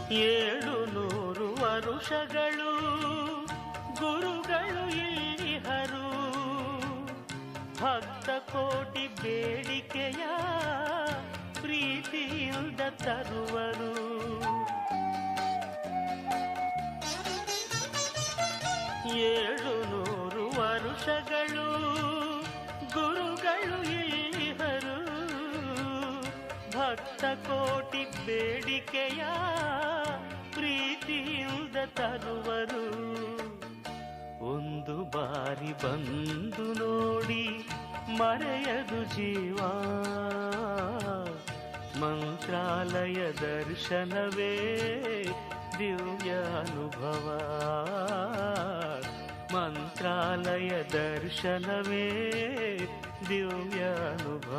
700 ವರುಷಗಳು ಗುರುಗಳು ಇಲ್ಲಿಹರು, ಭಕ್ತ ಕೋಟಿ ಬೇಡಿಕೆಯ ಪ್ರೀತಿಯಿಂದ ತರುವರು. 700 ವರುಷಗಳು ಗುರುಗಳು ಇಲ್ಲಿಹರು, ಭಕ್ತ ಕೋಟಿ ಬೇಡಿಕೆಯ ಪ್ರೀತಿಯಿಂದ ತರುವರು. ಒಂದು ಬಾರಿ ಬಂದು ನೋಡಿ ಮರೆಯದು ಜೀವ, ಮಂತ್ರಾಲಯ ದರ್ಶನವೇ ದಿವ್ಯ ಅನುಭವ, ಮಂತ್ರಾಲಯ ದರ್ಶನವೇ ದಿವ್ಯ ಅನುಭವ.